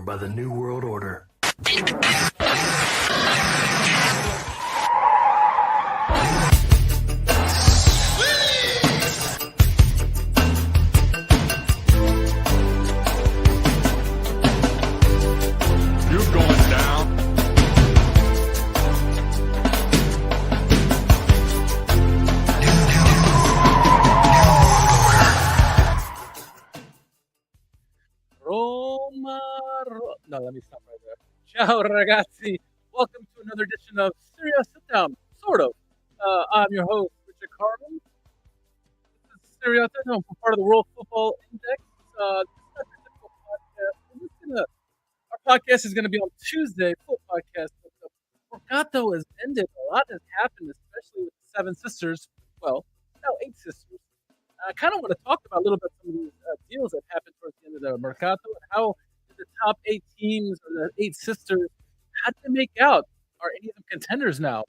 for by the New World Order. No, let me stop right there. Ciao, ragazzi. Welcome to another edition of Serie A Sitdown, sort of. I'm your host, Richard Carmen. This is Serie A Sitdown, part of the World Football Index. This is not your typical podcast. Our podcast is going to be on Tuesday, full podcast. But the Mercato has ended. A lot has happened, especially with the Seven Sisters. Well, now 8 sisters. I kind of want to talk about a little bit some of these deals that happened towards the end of the Mercato and how the top 8 teams or the 8 sisters, how did they make out? Are any of them contenders now?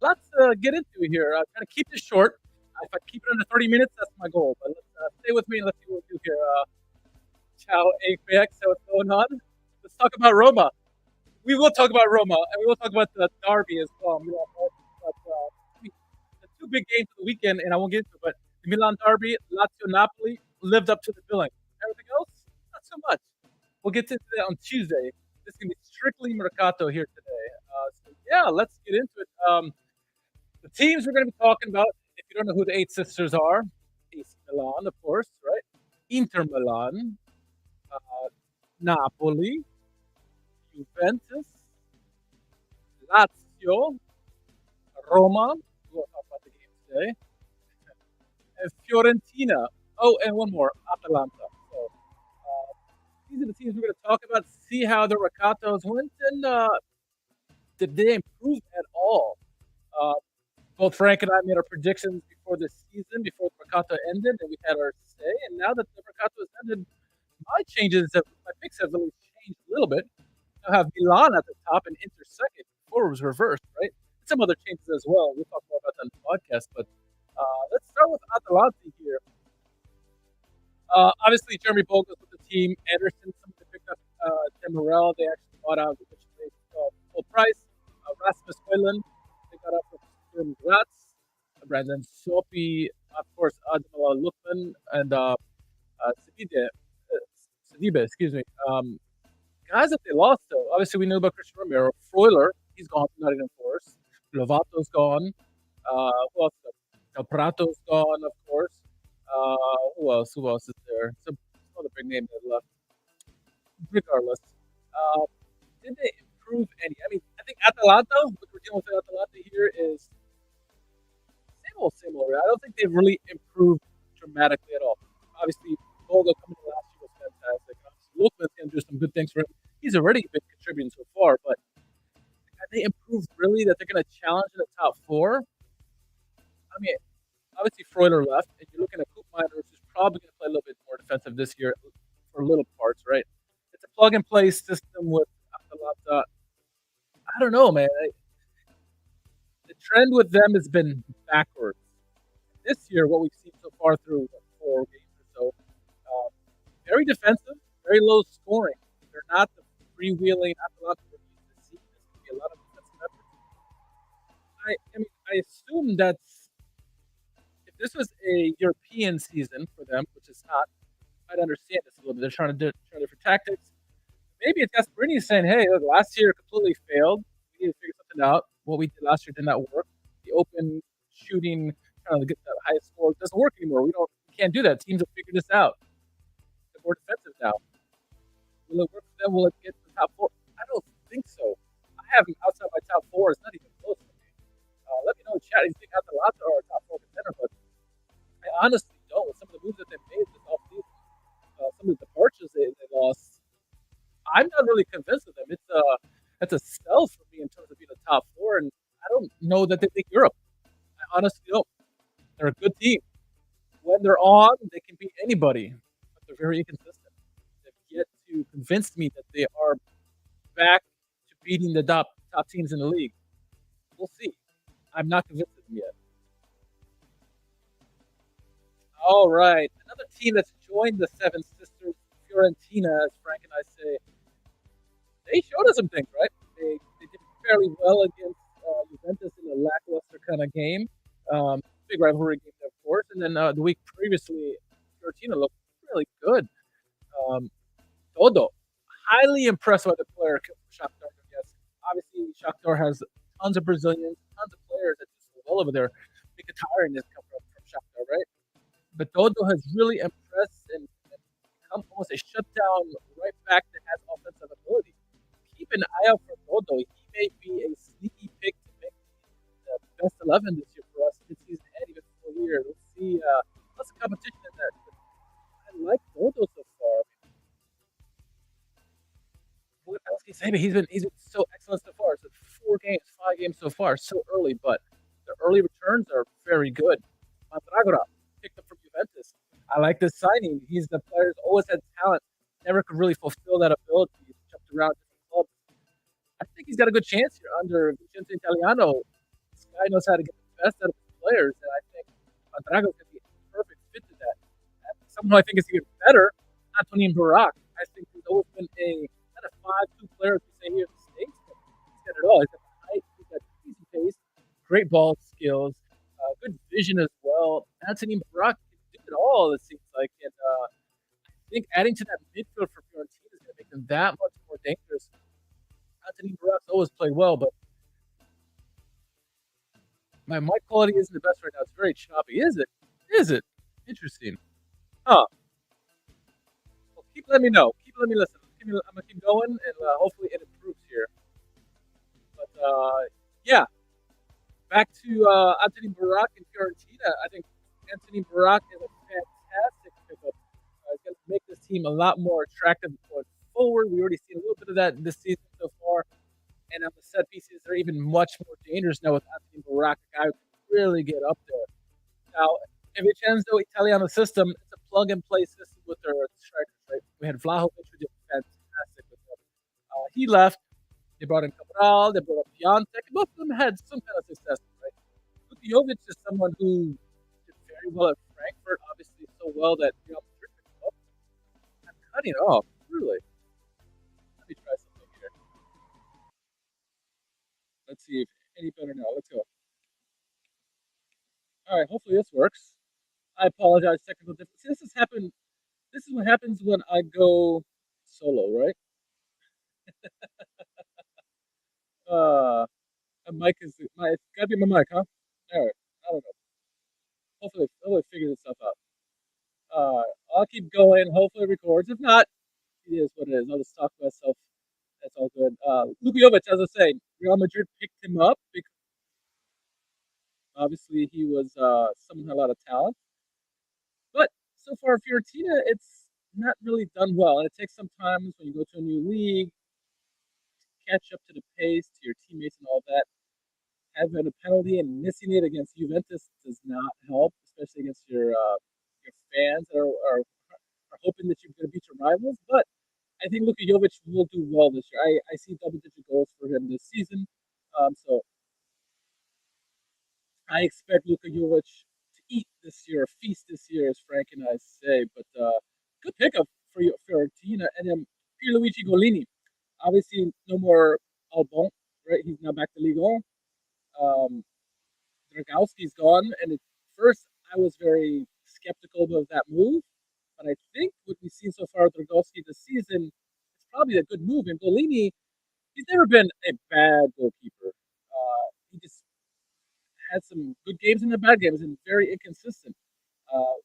Let's get into it here. I'm going to keep this short. If I keep it under 30 minutes, that's my goal. But let's stay with me and let's see what we do here. Ciao, APX. So what's going on? Let's talk about Roma. We will talk about Roma, and we will talk about the derby as well. But, the 2 big games of the weekend, and I won't get into it, but the Milan derby, Lazio Napoli, lived up to the billing. Everything else, not so much. We'll get into that on Tuesday. This is going to be strictly Mercato here today. Let's get into it. The teams we're going to be talking about, if you don't know who the 8 sisters are, AC Milan, of course, right? Inter Milan, Napoli, Juventus, Lazio, Roma, we'll talk about the game today, and Fiorentina. Oh, and one more, Atalanta. So, these are the teams we're going to talk about, see how the Mercatos went, and did they improve at all? Both Frank and I made our predictions before the season, before the Mercato ended, and we had our say. And now that the Mercato has ended, my picks have really changed a little bit. I have Milan at the top and Inter second. Before it was reversed, right? Some other changes as well. We'll talk more about that in the podcast. But let's start with Atalanta here. Obviously, Jeremy Boga's with the team. Anderson, somebody picked up Demirel. They actually bought out, which they full price. Rasmus Højlund, they got up for Graz. Brandon Sopi, of course, Admiral Lukman, and Sidibe, excuse me. Guys that they lost, though. Obviously, we knew about Christian Romero. Freuler, he's gone from Nottingham Forest. Lovato's gone. Who else? Del Prato's gone, of course. Who else? Who else is there? Some other big name that left. Regardless, did they improve any? I mean, I think Atalanta, what we're dealing with Atalanta here is same old. I don't think they've really improved dramatically at all. Obviously, Boga coming in last year was fantastic. Lukman's going to do some good things for him. He's already been contributing so far, but have they improved really that they're going to challenge in the top 4? I mean, obviously Freuler left, and you're looking at Koopmeiners, who's probably going to play a little bit more defensive this year for little parts, right? It's a plug-and-play system with Atalanta. I don't know, man. The trend with them has been backwards. This year, what we've seen so far through 4 games or so, very defensive, very low scoring. They're not the freewheeling Atalanta we're used to seeing. There's going to be a lot of defensive efforts. I assume that if this was a European season for them, which is not, I'd understand this a little bit. They're trying different tactics. Maybe it's Gasparini saying, hey, look, last year completely failed. We need to figure something out. What we did last year did not work. The open shooting, trying to get the highest score, doesn't work anymore. We can't do that. Teams have figured this out. They're more defensive now. Will it work for them? Will it get to the top 4? I don't think so. I have them outside my top 4. It's not even close for me. Let me know in chat if you think Atalanta are a top 4 contender, but I honestly don't. With some of the moves that they made this offseason, some of the departures they lost, I'm not really convinced of them. It's a sell for me in terms of being a top 4, and I don't know that they make Europe. I honestly don't. They're a good team. When they're on, they can beat anybody, but they're very inconsistent. They've yet to convince me that they are back to beating the top teams in the league. We'll see. I'm not convinced of them yet. All right. Another team that's joined the Seven Sisters, Fiorentina, as Frank and I say. they showed us some things, right? They did fairly well against Juventus in a lackluster kind of game. Big rivalry game, of course. And then the week previously, Fiorentina looked really good. Um, Todo, highly impressed by the player Shakhtar. Yes, obviously Shakhtar has tons of Brazilians, tons of players that just go well over there. Mkhitaryan is coming from Shakhtar, right? But Dodo has really impressed and become almost a shutdown right back that has offensive ability. Keep an eye out for Dodo. He may be a sneaky pick to make the best 11 this year for us, mid-season and even full year. Let's see. Lots of competition in there. But I like Dodo so far. He's been so excellent so far. So 4 games, 5 games so far, so early, but the early returns are very good. Mandragora picked up from Juventus. I like this signing. He's the player who's always had talent, never could really fulfill that ability. He's jumped around different clubs. I think he's got a good chance here under Vincenzo Italiano. This guy knows how to get the best out of his players, and I think Mandragora's going to be a perfect fit to that. And someone who I think is even better, Antonin Barak. I think he's always been not a 5-2 player to say here in the States, but he's got it all. He's got the height, he's got easy pace, great ball skills, good vision as well. Antonin Barak can do it all, it seems like. And I think adding to that midfield for Fiorentina is going to make them that much more dangerous. Antonin Barak's always played well, but my mic quality isn't the best right now. It's very choppy. Is it? Is it? Interesting. Huh. Well, keep letting me know. Keep letting me listen. I'm gonna keep going, and hopefully it improves here. But yeah, back to Anthony Barak and Fiorentina. I think Anthony Barak is a fantastic pickup. It's going to make this team a lot more attractive going forward. We already seen a little bit of that this season so far. And on the set pieces, they're even much more dangerous now with Anthony Barak, a guy who can really get up there. Now, if Vincenzo Italiano system, it's a plug and play system with their strikers, right? We had Vlahovic, who did fantastic with them. He left. They brought in Cabral, they brought up Piontek. Both of them had some kind of success, right? Luka Jovic is someone who did very well at Frankfurt, obviously so well that Real Madrid picked him up. I'm cutting it off, really. Let me try something here. Let's see if any better now. Let's go. All right, hopefully this works. I apologize, technical difficulties. This has happened. This is what happens when I go solo, right? Uh, a mic is it's gotta be my mic, huh? All right, I don't know. Hopefully figure this stuff out. I'll keep going. Hopefully it records. If not, it is what it is. I'll just talk to myself. That's all good. Luka Jovic, as I say, Real Madrid picked him up because obviously he was someone who had a lot of talent. But so far, Fiorentina, it's not really done well. And it takes some time when you go to a new league, catch up to the pace, to your teammates and all that. Having a penalty and missing it against Juventus does not help, especially against your fans that are hoping that you're going to beat your rivals. But I think Luka Jovic will do well this year. I see double-digit goals for him this season. So I expect Luka Jovic to eat this year, feast this year, as Frank and I say. But good pickup for Fiorentina. And then Pierluigi Golini. Obviously, no more Albon, right? He's now back to Ligue 1. Um, Dragowski's gone. And at first, I was very skeptical of that move. But I think what we've seen so far with Dragowski this season, it's probably a good move. And Golini, he's never been a bad goalkeeper. He just had some good games and bad games and very inconsistent. Uh,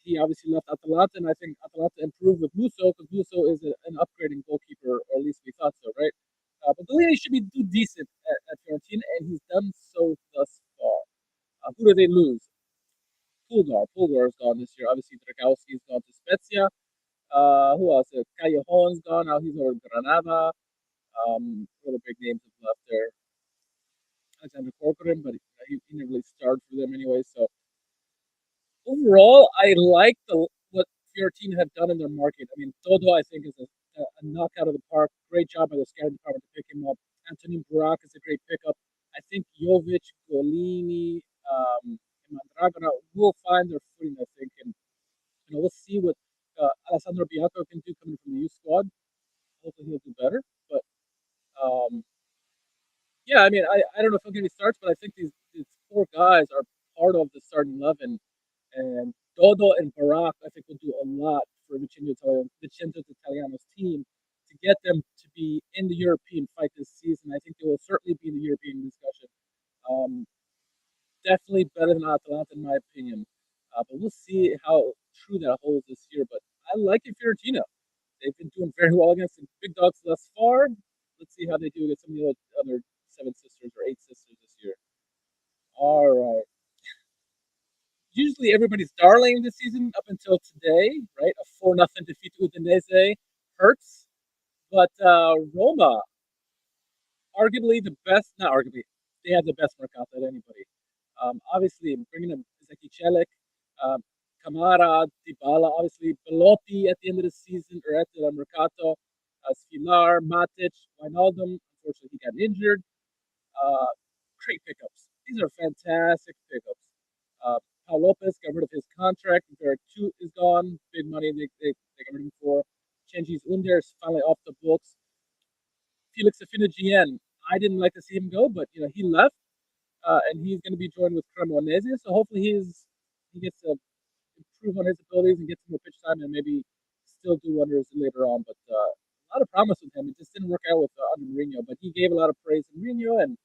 he obviously left Atalanta, and I think Atalanta improved with Musso because Musso is an upgrading goalkeeper, or at least we thought so, right? But Galini should be do decent at Fiorentina, and he's done so thus far. Who do they lose? Pulgar is gone this year. Obviously, Dragowski's gone to Spezia. Who else? Callejon's gone. Now he's over Granada. What other big names have left there? Alexander Corcoran, but he never really started for them anyway. So overall, I like what Fiorentina have done in their market. I mean, Todo, I think, is a knockout of the park. Great job by the scouting department to pick him up. Antonin Burak is a great pickup. I think Jovic, Golini, and Mandragora will find their footing, I think. And we'll see what Alessandro Bianco can do coming from the youth squad. Hopefully he'll do better. But Um, yeah, I mean, I don't know if he'll get any starts, but I think these four guys are part of the starting 11. And Dodo and Barak, I think, will do a lot for Vincenzo Italiano's team to get them to be in the European fight this season. I think they will certainly be in the European discussion. Um, Definitely better than Atalanta, in my opinion. But we'll see how true that holds this year. But I like it, Fiorentina. They've been doing very well against the big dogs thus far. Let's see how they do against some of the other seven sisters or eight sisters this year. All right. Usually everybody's darling this season up until today, right? A 4-0 defeat to Udinese hurts. But Roma, arguably the best, not arguably, they have the best Mercato than anybody. Obviously, bringing in Zeki Celik, um, Kamara, Dybala, obviously, Belotti at the end of the season, or at the Mercato, Svilar, Matic, Wijnaldum. Unfortunately, he got injured. Uh, Great pickups. These are fantastic pickups. Uh, Paul Lopez got rid of his contract. Verdi is gone. Big money they got rid of him for. Cengiz Under is finally off the books. Felix Affinagien, I didn't like to see him go, but he left, and he's going to be joined with Cremonese. So hopefully he gets to improve on his abilities and get some more pitch time, and maybe still do wonders later on. But a lot of promise with him. It just didn't work out with under Mourinho, but he gave a lot of praise to Mourinho, and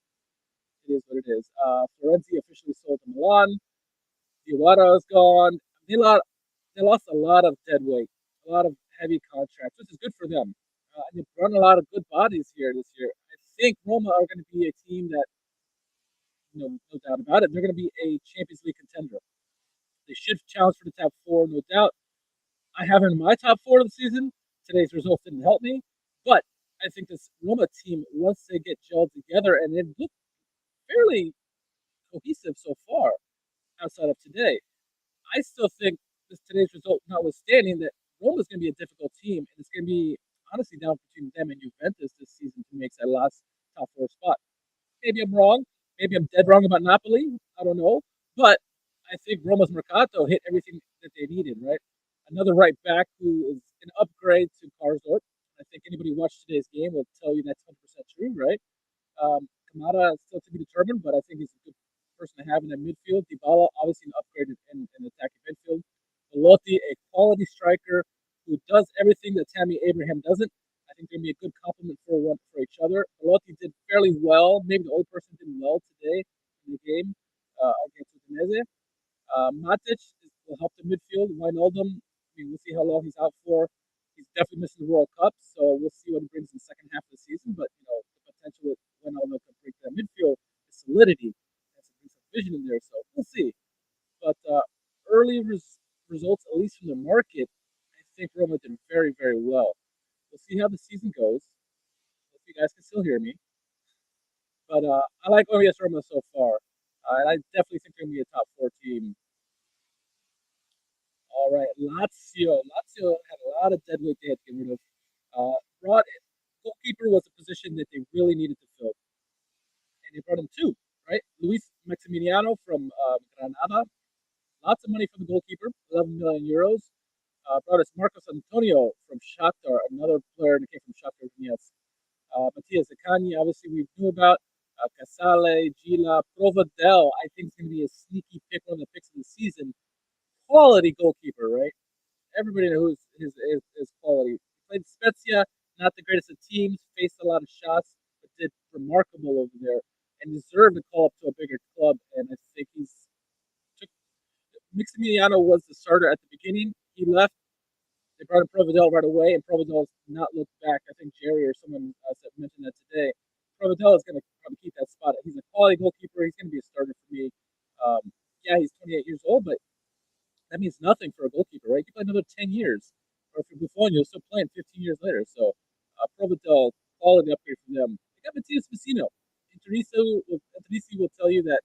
it is what it is. Florenzi officially sold to Milan. Diawara is gone. They lost, they lost a lot of dead weight, a lot of heavy contracts, which is good for them. And they've run a lot of good bodies here this year. I think Roma are going to be a team that, no doubt about it, they're going to be a Champions League contender. They should challenge for the top four, no doubt. I have them in my top four of the season. Today's results didn't help me, but I think this Roma team, once they get gelled together, and they've looked fairly cohesive so far outside of today. I still think this today's result, notwithstanding, that Roma is going to be a difficult team, and it's going to be honestly down between them and Juventus this season to make that last top four spot. Maybe I'm wrong. Maybe I'm dead wrong about Napoli. I don't know, but I think Roma's Mercato hit everything that they needed. Right, another right back who is an upgrade to Karsdorp. I think anybody who watched today's game will tell you that's 100% true. Right, Kamada is still to be determined, but I think he's a good person to have in that midfield. Dybala, obviously an upgrade in attacking midfield. Belotti, a quality striker who does everything that Tammy Abraham doesn't. I think they're going to be a good complement for each other. Belotti did fairly well. Maybe the only person did well today in the game against Udinese. Matic will help the midfield. Wijnaldum, I mean, we'll see how long he's out for. He's definitely missing the World Cup, so we'll see what he brings in the second half of the season. But the potential with Wijnaldum to bring that midfield is solidity. Has some vision in there, so we'll see. But early results, at least from the market, I think Roma did very, very well. We'll see how the season goes. Hope you guys can still hear me. But I like OES Roma so far. And I definitely think they're going to be a top four team. All right, Lazio. Lazio had a lot of dead weight they had to get rid of. Brought in, goalkeeper was a position that they really needed to fill, and they brought in two. Right, Luis Maximiliano from Granada. Lots of money from the goalkeeper, 11 million euros. Brought us Marcos Antonio from Shakhtar, another player that came from Shakhtar Donetsk. Mattias Zaccagni, obviously we knew about. Casale, Gila, Provedel, I think is going to be a sneaky pick, one of the picks of the season. Quality goalkeeper, right? Everybody knows his quality. Played Spezia, not the greatest of teams, faced a lot of shots, but did remarkable over there and deserved to call up to a bigger club. And I think he's took Miximiliano was the starter at the beginning. He left. They brought in Provedel right away, and Provedel's not looked back. I think Jerry or someone mentioned that today. Provedel is going to probably keep that spot. He's a quality goalkeeper. He's going to be a starter for me. Yeah, he's 28 years old, but that means nothing for a goalkeeper, right? You play another 10 years. Or if you're Buffon, you're still playing 15 years later. So, Provedel, quality upgrade for them. They got Matthias Vecino. Interisi will tell you that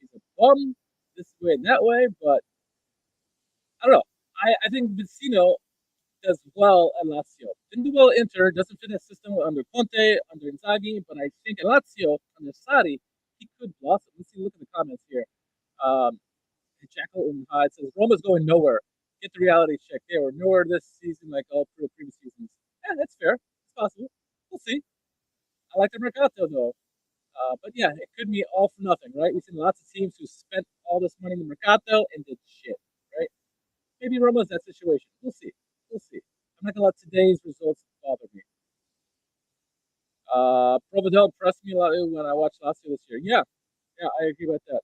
he's a bum this way and that way, but I don't know. I think Vecino does well at Lazio. Didn't do well at Inter, doesn't fit that system under Conte, under Inzaghi, but I think at Lazio, under Sarri, he could blossom. Let's see, look at the comments here. Um, Jackal and Hyde says Roma's going nowhere. Get the reality check. They were nowhere this season like all previous seasons. Yeah, that's fair. It's possible. We'll see. I like the Mercato though. But yeah, it could be all for nothing, right? We've seen lots of teams who spent all this money in the Mercato and did shit, right? Maybe Roma's that situation. We'll see. We'll see. I'm not gonna let today's results bother me. Provedel impressed me a lot when I watched Lazio this year. Yeah, yeah, I agree with that.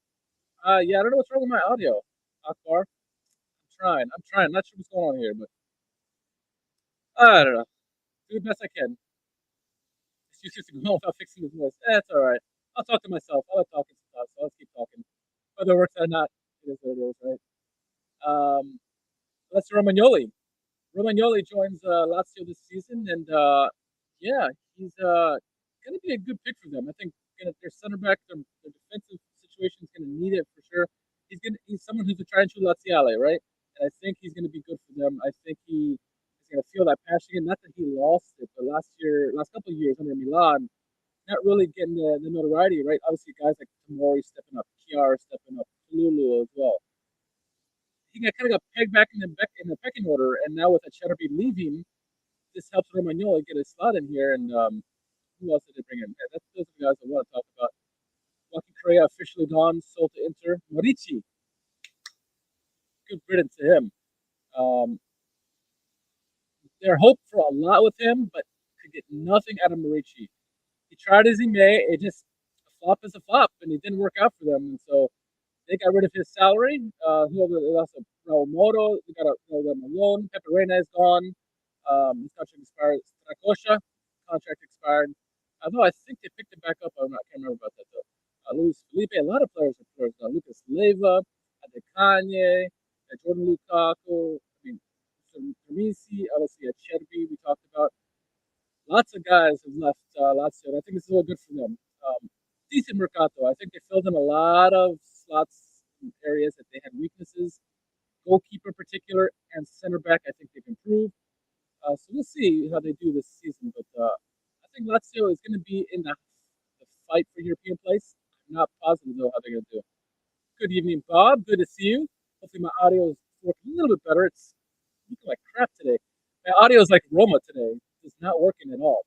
Yeah, I don't know what's wrong with my audio, Akbar. I'm trying. Not sure what's going on here, but I don't know. Do the best I can. Excuse used to go without fixing his voice. That's all right. I'll talk to myself. I like talking sometimes, so let's keep talking. Whether it works or not, it is what it is, right? That's Romagnoli. Romagnoli joins Lazio this season, and yeah, he's going to be a good pick for them. I think their center back, their defensive situation is going to need it for sure. He's someone who's a try and true Laziale, right? And I think he's going to be good for them. I think he is going to feel that passion again. Not that he lost it, but last couple of years under Milan, not really getting the notoriety, right? Obviously, guys like Tomori stepping up, Chiara stepping up, Lulu as well. He kind of got pegged back in the pecking order, and now with Acerbi leaving, this helps Romagnoli get a slot in here. And who else did they bring in? Yeah, that's those are the guys I want to talk about. Joaquin Correa officially gone, sold to Inter. Morici, good riddance to him. Um, they're hoped for a lot with him, but could get nothing out of Morici. He tried as he may. It just a flop is a flop, and it didn't work out for them. And so they got rid of his salary. They lost Raul Moro. They got them alone. Pepe Reina is gone. His contract expired. Strakosha contract expired. Although I think they picked it back up. I can't remember about that though. Luis Felipe, a lot of players are players now. Lucas Leiva, Adekanye, Jordan Lukaku. I mean, Termisi, obviously Acerbi we talked about. Lots of guys have left Lazio, and I think this is all good for them. Decent Mercato. I think they filled in a lot of slots in areas that they had weaknesses. Goalkeeper in particular and center back, I think they've improved. So we'll see how they do this season. But I think Lazio is going to be in the fight for European place. I'm not positive though how they're going to do. Good evening, Bob. Good to see you. Hopefully my audio is working a little bit better. It's looking like crap today. My audio is like Roma today. It's not working at all.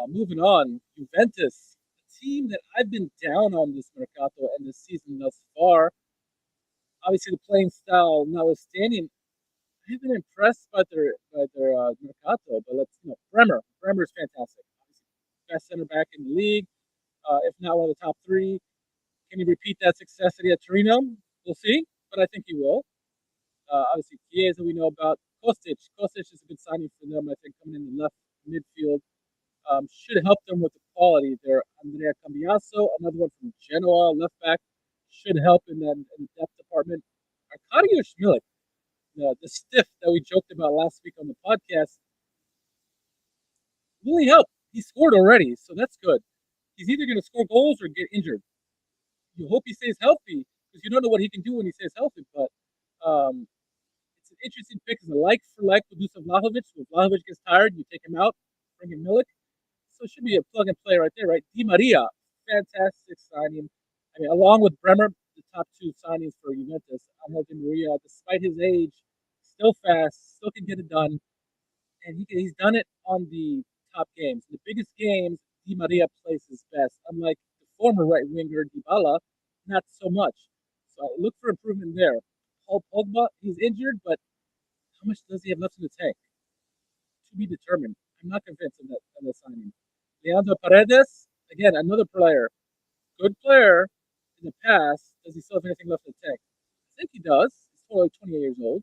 Moving on, Juventus, a team that I've been down on this Mercato and this season thus far. Obviously, the playing style notwithstanding, I've been impressed by their Mercato. But Bremer's fantastic. Obviously, best center back in the league, if not one of the top three. Can he repeat that success that he had at Torino? We'll see, but I think he will. Obviously, Chiesa we know about. Kostic is a good signing for them. I think coming in the left midfield. Should help them with the quality there. Andrea Cambiaso, another one from Genoa, left back, should help in the depth department. Arkadiusz Milik, the stiff that we joked about last week on the podcast, really helped. He scored already, so that's good. He's either going to score goals or get injured. You hope he stays healthy because you don't know what he can do when he stays healthy. But it's an interesting pick. It's a like for like with Dusan Vlahovic. When Vlahovic gets tired, you take him out, bring in Milik. So it should be a plug and play right there, right? Di Maria, fantastic signing. I mean, along with Bremer, the top two signings for Juventus. Angel Di Maria, despite his age, still fast, still can get it done, and he's done it on the top games. The biggest games, Di Maria plays his best. Unlike the former right winger Dybala, not so much. So I look for improvement there. Paul Pogba, he's injured, but how much does he have left in the tank? To be determined. I'm not convinced of that signing. Leandro Paredes, again, another player. Good player in the past. Does he still have anything left in the tank? I think he does. He's only 28 years old,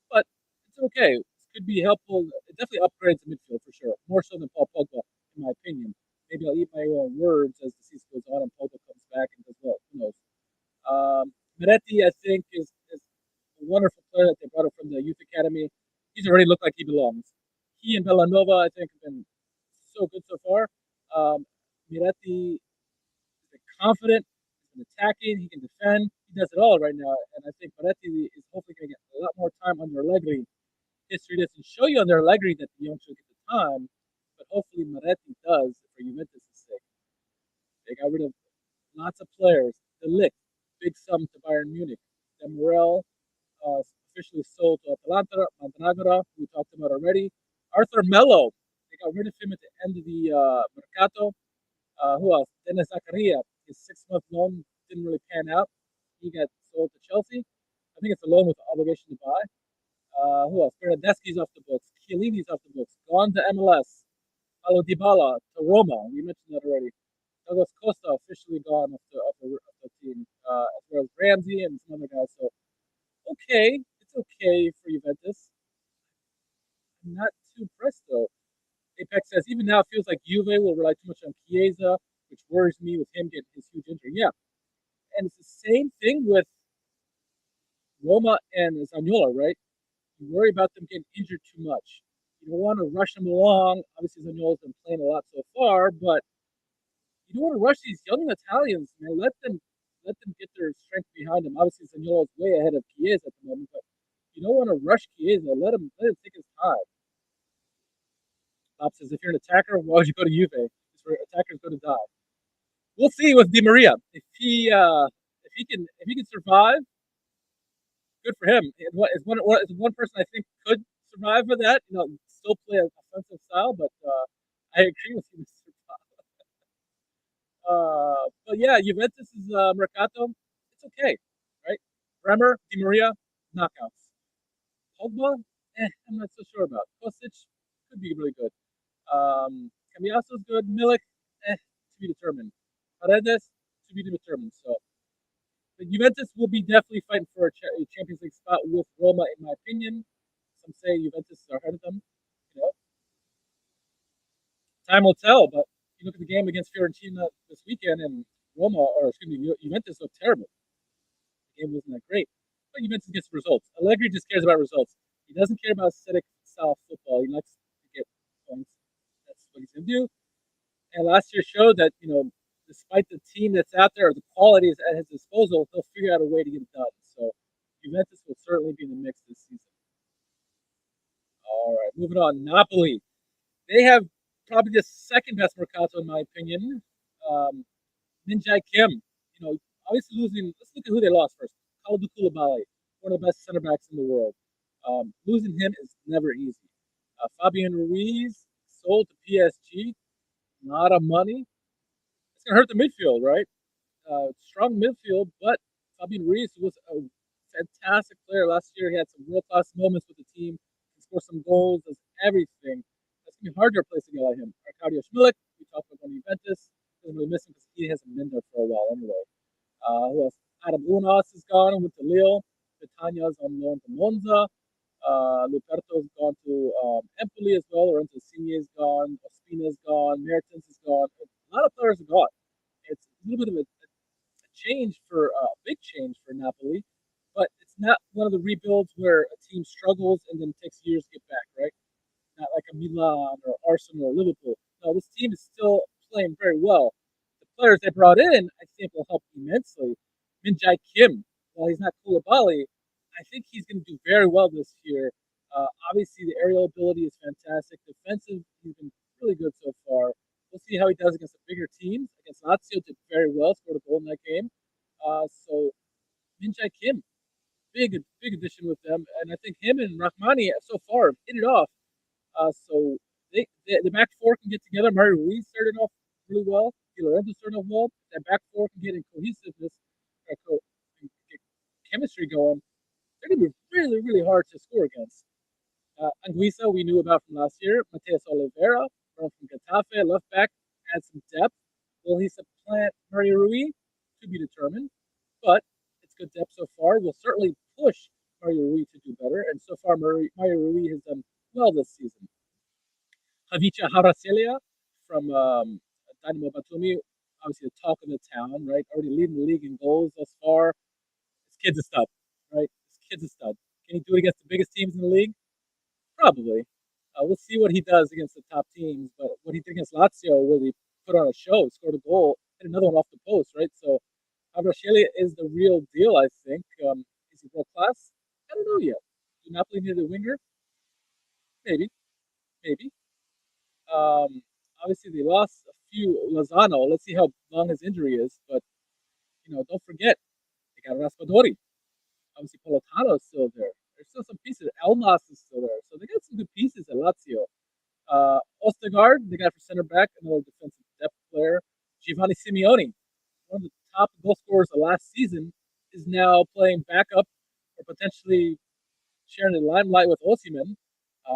but it's okay. It could be helpful. It definitely upgrades the midfield for sure, more so than Paul Pogba, in my opinion. Maybe I'll eat my own words as the season goes on and Pogba comes back and does well. Who knows? Meretti, I think, is a wonderful player that they brought up from the youth academy. He's already looked like he belongs. He and Bellanova, I think, have been so good so far. Miretti is confident, he's been attacking, he can defend, he does it all right now. And I think Miretti is hopefully going to get a lot more time under Allegri. History doesn't show you under Allegri that the young should get the time, but hopefully Miretti does for Juventus' sake. They got rid of lots of players. The Ligt, big sum to Bayern Munich. Demorel, officially sold to Atalanta. Montenegro, we talked about already. Arthur Melo, they got rid of him at the end of the Mercato. Who else? Dennis Zakaria, his 6-month loan didn't really pan out. He got sold to Chelsea. I think it's a loan with the obligation to buy. Who else? Bernardeschi's off the books. Chiellini's off the books. Gone to MLS. Paulo Dybala to Roma. We mentioned that already. Douglas Costa officially gone off the team, as well as Ramsey and some other guys. So, okay. It's okay for Juventus. I'm not too impressed, though. Apex says, even now it feels like Juve will rely too much on Chiesa, which worries me with him getting his huge injury. Yeah. And it's the same thing with Roma and Zaniolo, right? You worry about them getting injured too much. You don't want to rush them along. Obviously, Zaniolo's been playing a lot so far, but you don't want to rush these young Italians, man. Let them get their strength behind them. Obviously, Zaniolo's way ahead of Chiesa at the moment, but you don't want to rush Chiesa. Let him take his time. Bob says, if you're an attacker, why would you go to Juve? Because where attackers go to die. We'll see with Di Maria if he can survive. Good for him. Is one person I think could survive with that. Still play an offensive style, but I agree with you, Mr. But yeah, Juventus is Mercato. It's okay, right? Bremer, Di Maria, knockouts. Pogba, I'm not so sure about. Kostic could be really good. Cambiaso's good. Milik, to be determined. Paredes, to be determined. So, but Juventus will be definitely fighting for a Champions League spot with Roma, in my opinion. Some say Juventus are ahead of them. You know, time will tell. But you look at the game against Fiorentina this weekend, and Juventus looked terrible. The game wasn't that great. But Juventus gets results. Allegri just cares about results. He doesn't care about aesthetic style football. He likes to get points. That's what he's going to do. And last year showed that, despite the team that's out there, or the qualities at his disposal, he'll figure out a way to get it done. So Juventus will certainly be in the mix this season. All right, moving on. Napoli. They have probably the second best Mercato, in my opinion. Min Jae Kim. Obviously losing. Let's look at who they lost first. Kalidou Koulibaly, one of the best center backs in the world. Losing him is never easy. Fabian Ruiz sold to PSG. A lot of money. It's gonna hurt the midfield, right? Strong midfield, but Fabian Ruiz was a fantastic player last year. He had some world class moments with the team. He scored some goals, does everything. That's gonna be hard to replace a guy like him. Arkadio Schmilik, we talked about going to Juventus. Doesn't really miss him because he hasn't been there for a while anyway. Who else? Adam Unas is gone and went to Lille. Petagna's on loan to Monza. Luperto's gone to Empoli as well. Lorenzo Insigne is gone. Ospina's gone. Mertens is gone. A lot of players are gone. It's a little bit of a change a big change for Napoli, but it's not one of the rebuilds where a team struggles and then takes years to get back, right? Not like a Milan or Arsenal or Liverpool. No, this team is still playing very well. The players they brought in, I think, will help immensely. Min Jae Kim, while he's not Koulibaly, I think he's going to do very well this year. Obviously, the aerial ability is fantastic. Defensive, he's been really good so far. We'll see how he does against the bigger teams. Against Lazio, did very well, scored a goal in that game. So Min Jae Kim, big addition with them, and I think him and Rahmani so far have hit it off. So the back four can get together. Mario Ruiz started off really well. Di Lorenzo started off well. That back four can get in cohesiveness, get chemistry going. They're going to be really, really hard to score against. Anguissa, we knew about from last year. Mateus Oliveira from Getafe, left back, adds some depth. Will he supplant Mario Rui? To be determined. But it's good depth so far. We'll certainly push Mario Rui to do better. And so far, Mario Rui has done well this season. Havica Haracelia from Dynamo Batumi, obviously the talk of the town, right? Already leading the league in goals thus far. This kid's a stud, right? This kid's a stud. Can he do it against the biggest teams in the league? Probably. We'll see what he does against the top teams. But what he did against Lazio, where he put on a show, scored a goal, hit another one off the post, right? So Avrasheli is the real deal, I think. Is he world class? I don't know yet. Do Napoli need a winger? Maybe, maybe. Obviously, they lost a few. Lozano. Let's see how long his injury is. But don't forget they got Raspadori. Obviously, Politano is still there. There's still some pieces. Elmas is still there. So they got some good pieces at Lazio. Ostergaard, they got for center back, another defensive depth player. Giovanni Simeone, one of the top goal scorers of last season, is now playing backup or potentially sharing the limelight with Osimhen.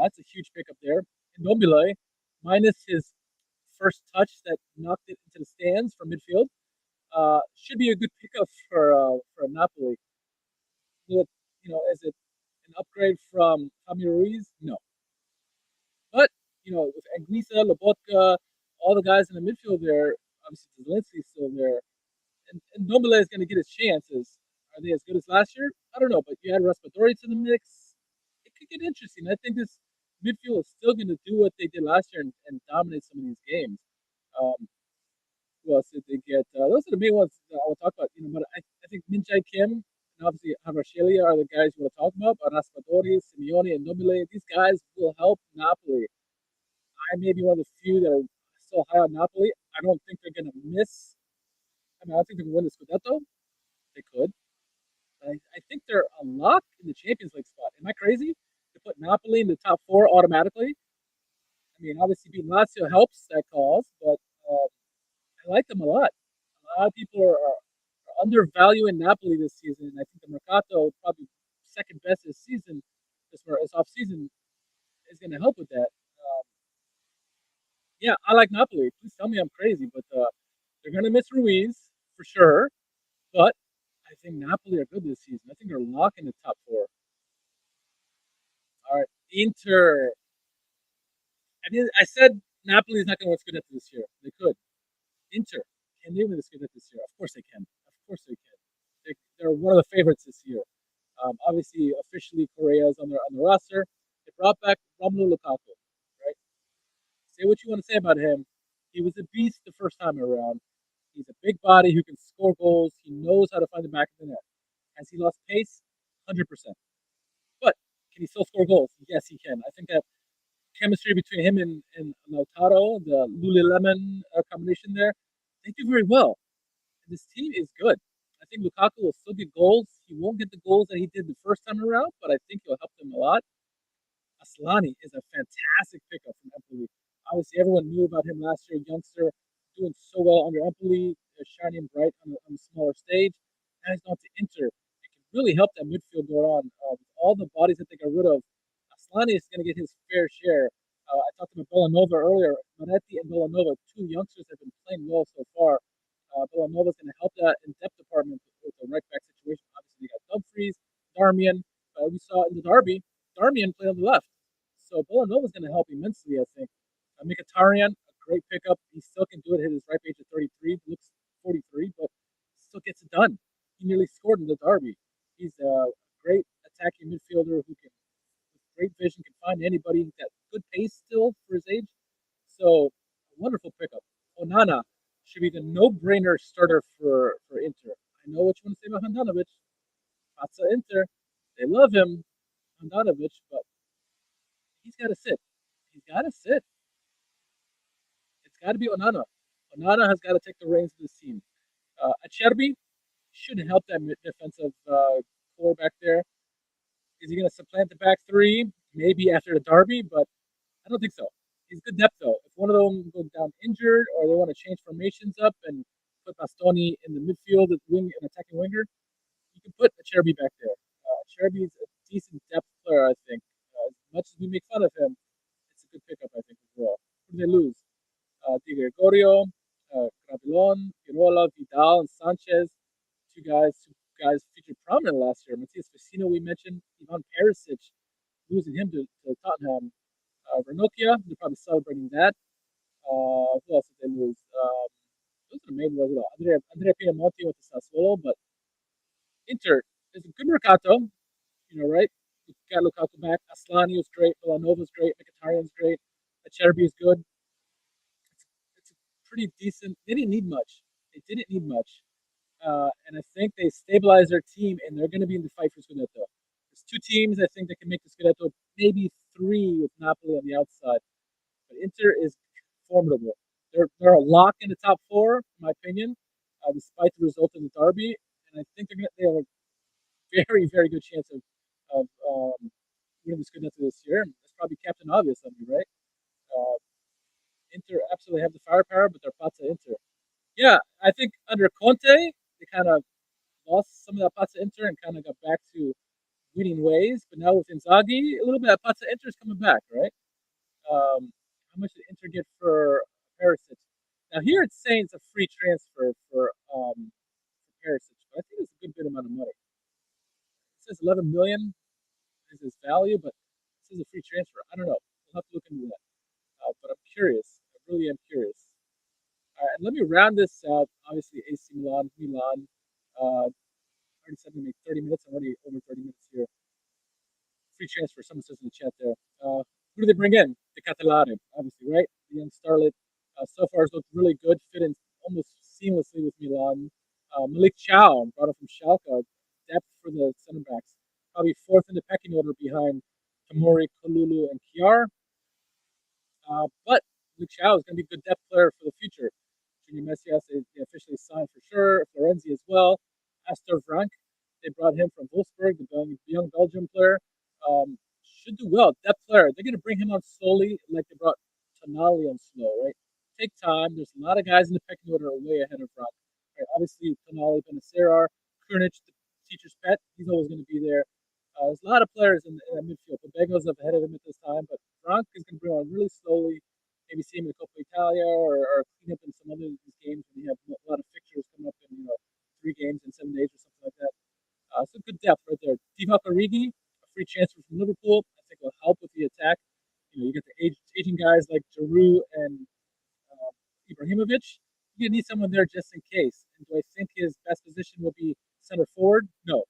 That's a huge pickup there. And Ndombele, minus his first touch that knocked it into the stands from midfield, should be a good pickup for Napoli. Will is it an upgrade from Tommy Ruiz? No, but with Anguissa, Lobotka, all the guys in the midfield there, obviously Zelensky's still there, and Ndombele is going to get his chances. Are they as good as last year? I don't know, but you add Raspadori to the mix, it could get interesting. I think this midfield is still going to do what they did last year and dominate some of these games. Um, who else did they get? Those are the main ones that I will talk about. But I think Min Jae Kim and obviously Havashelia are the guys we want to talk about. But Raspadori, Simeone, and Nobile, these guys will help Napoli. I may be one of the few that are still high on Napoli. I don't think they're going to miss. I don't think they can win the Scudetto. They could. I think they're a lock in the Champions League spot. Am I crazy to put Napoli in the top four automatically? I mean, obviously beating Lazio helps that cause, but I like them a lot. A lot of people are undervaluing Napoli this season. I think the Mercato, probably second best this season, this off season, is going to help with that. Yeah, I like Napoli. Please tell me I'm crazy, but they're going to miss Ruiz for sure. But I think Napoli are good this season. I think they're locking the top four. All right, Inter. I said Napoli is not going to win Scudetto this year. They could. Inter, can they win the Scudetto this year? Of course they can. Of course they can. They're one of the favorites this year. Obviously, officially, Korea is on the roster. They brought back Romelu Lukaku, right? Say what you want to say about him. He was a beast the first time around. He's a big body who can score goals. He knows how to find the back of the net. Has he lost pace? 100%. But can he still score goals? Yes, he can. I think that chemistry between him and Lautaro, the Lululemon combination there, they do very well. And this team is good. I think Lukaku will still get goals. He won't get the goals that he did the first time around, but I think he'll help them a lot. Aslani is a fantastic pickup from Empoli. Obviously, everyone knew about him last year, youngster, doing so well under Empoli, shining bright on a smaller stage. Now he's gone to Inter. It can really help that midfield go on. With all the bodies that they got rid of, Aslani is going to get his fair share. I talked about Bellanova earlier. Moretti and Bellanova, two youngsters, have been playing well so far. Bellanova is going to help that in depth department with the right back situation. Obviously, you got Dumfries, Darmian. We saw in the derby, Darmian played on the left. So Villanova is going to help immensely, I think. Mkhitaryan, a great pickup. He still can do it at his ripe age of 33. Looks 43, but still gets it done. He nearly scored in the derby. He's a great attacking midfielder who can, with great vision, can find anybody. He's got good pace still for his age. So, a wonderful pickup. Onana should be the no-brainer starter for Inter. I know what you want to say about Handanovic. Pazza Inter. They love him, Handanovic, but he's got to sit. He's got to sit. It's got to be Onana. Onana has got to take the reins of this team. Acerbi should help that defensive core back there. Is he going to supplant the back three? Maybe after the derby, but I don't think so. He's good depth though. If one of them goes down injured or they want to change formations up and put Bastoni in the midfield as wing an attacking winger, you can put Acerbi back there. Acerbi is a decent depth player, I think. As much as we make fun of him, it's a good pickup, I think, as well. Who did they lose? Di Gregorio, Gravilon, Pirola, Vidal, and Sanchez. Two guys featured prominent last year. Matias Vecino, we mentioned. Ivan Perisic, losing him to Tottenham. Ranocchia, they're probably celebrating that. Who else did they lose? Those are the main ones. Andrea Pinamonti went to Sassuolo, but Inter is a good Mercato, right? You got Lukaku back. Aslani was great. Villanova's great. Mkhitaryan's great. Acerbi is good. It's a pretty decent. They didn't need much. They didn't need much. And I think they stabilized their team, and they're going to be in the fight for Scudetto. There's two teams I think that can make the Scudetto, maybe three with Napoli on the outside. But Inter is formidable. They're a lock in the top four, in my opinion, despite the result of the derby. And I think they have a very, very good chance of winning the Scudetto this year. That's probably Captain Obvious of me, right? Uh, Inter absolutely have the firepower, but they're Pazza Inter. Yeah, I think under Conte, they kind of lost some of that Pazza Inter and kind of got back to winning ways. But now with Inzaghi, a little bit of Pazza Inter is coming back, right? How much did Inter get for Perisic? Now here it's saying it's a free transfer for Perisic, but I think it's a good bit amount of money. It says 11 million is his value, but this is a free transfer. I don't know. We'll have to look into that. But I'm curious. I really am curious. All right, and let me round this out. Obviously, AC Milan, Milan. Already said we make 30 minutes. I'm already over 30 minutes here. Free transfer. Someone says in the chat there. Who do they bring in? The Catalane, obviously, right? The young starlet. So far has looked really good, fit in almost seamlessly with Milan. Malik Chow brought him from Schalke. Depth for the center backs. Probably fourth in the pecking order behind Tamori, Kalulu, and Kiar. But Luke Chow is going to be a good depth player for the future. Junior Messias is officially signed for sure. Florenzi as well. Astor Frank, they brought him from Wolfsburg, the young Belgian player. Should do well. Depth player. They're going to bring him on slowly, like they brought Tonali on slow, right? Take time. There's a lot of guys in the pecking order way ahead of Frank. Right? Obviously, Tonali, Benacer, Krunic, the teacher's pet. He's always going to be there. There's a lot of players in the midfield. Pabego's up ahead of him at this time, but Frank is going to bring on really slowly. Maybe see him in the Coppa Italia or clean up in some other of these games when you have a lot of fixtures coming up in 3 games in 7 days or something like that. So good depth right there. Divock Origi, a free transfer from Liverpool, I think will help with the attack. You get the aging guys like Giroud and Ibrahimovic. You need someone there just in case. And do I think his best position will be center forward? No,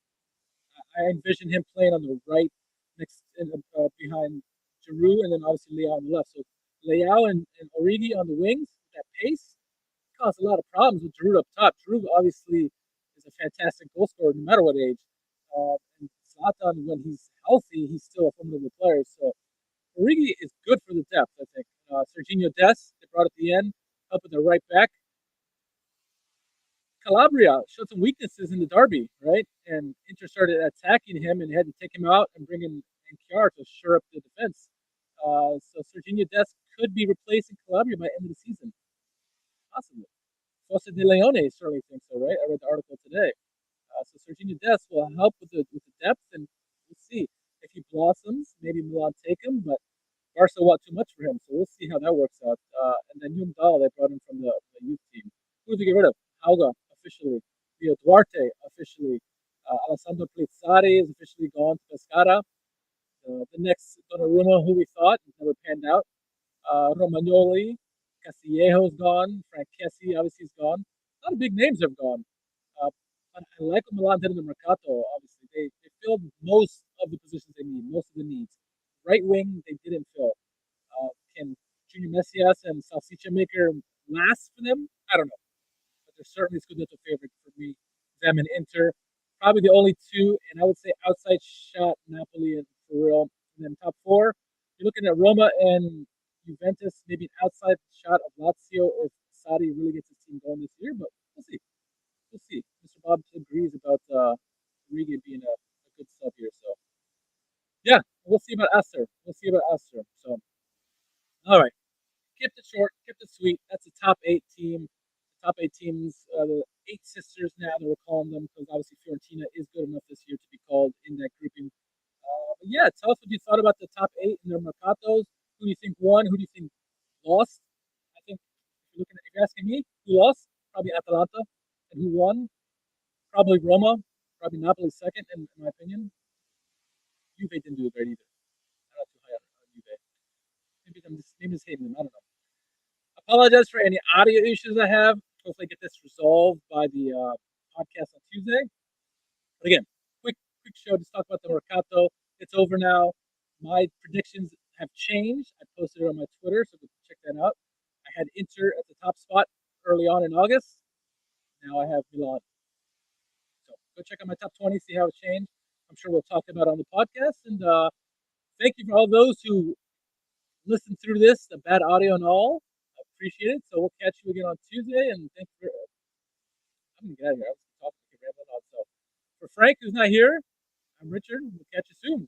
I envision him playing on the right, behind Giroud, and then obviously Leao on the left. So Leao and Origi on the wings, that pace caused a lot of problems with Giroud up top. Giroud obviously is a fantastic goal scorer no matter what age. And Zlatan, when he's healthy, he's still a formidable player. So Origi is good for the depth, I think. Serginho Dest, they brought at the end, helping the right back. Calabria showed some weaknesses in the derby, right? And Inter started attacking him and had to take him out and bring in Kiar to shore up the defense. So Serginho Dest could be replacing Calabria by end of the season, possibly. Fosse de Leone certainly thinks so, right? I read the article today. So Serginho Dest will help with the depth, and we'll see if he blossoms. Maybe Milan take him, but Barca want too much for him, so we'll see how that works out. And then Yum Dal, they brought him from the youth team. Who did they get rid of? Hauga, officially. Rio Duarte, officially. Alessandro Plizzari is officially gone to Pescara. The next Donnarumma, who we thought never panned out. Romagnoli, Castillejo's gone. Frank Kessie, obviously, is gone. A lot of big names have gone. Uh, but I like what Milan did in the Mercato, obviously. They filled most of the positions they need, most of the needs. Right wing, they didn't fill. Can Junior Messias and Salsicha Maker last for them? I don't know. But they're certainly Scudetto favorite for me. Them and Inter. Probably the only two, and I would say outside shot Napoli and for real. And then top four, you're looking at Roma and Juventus, maybe an outside shot of Lazio if Sarri really gets his team going this year, but we'll see. We'll see. Mr. Bob agrees about Origi being a good sub here, so yeah, we'll see about Esther. We'll see about Esther. So, all right, kept it short, kept it sweet. That's the top 8 team. The top 8 teams, the 8 sisters now that we're calling them, because obviously Fiorentina is good enough this year to be called in that grouping. But yeah, tell us what you thought about the top 8 in their Mercatos. Who do you think won? Who do you think lost? I think if you're asking me, who lost? Probably Atalanta. And who won? Probably Roma. Probably Napoli second, in my opinion. Juve didn't do it great either. I'm not too high on Juve. Maybe I'm just hating them. I don't know. Apologize for any audio issues I have. Hopefully, get this resolved by the podcast on Tuesday. But again, quick show. Just talk about the Mercato. It's over now. My predictions have changed. I posted it on my Twitter, so check that out. I had Inter at the top spot early on in August. Now I have Milan. So go check out my top 20, see how it changed. I'm sure we'll talk about it on the podcast. And thank you for all those who listened through this, the bad audio and all. I appreciate it. So we'll catch you again on Tuesday. And thank you for. I'm gonna get out of here. I was talking to rambling on. So for Frank, who's not here, I'm Richard. We'll catch you soon.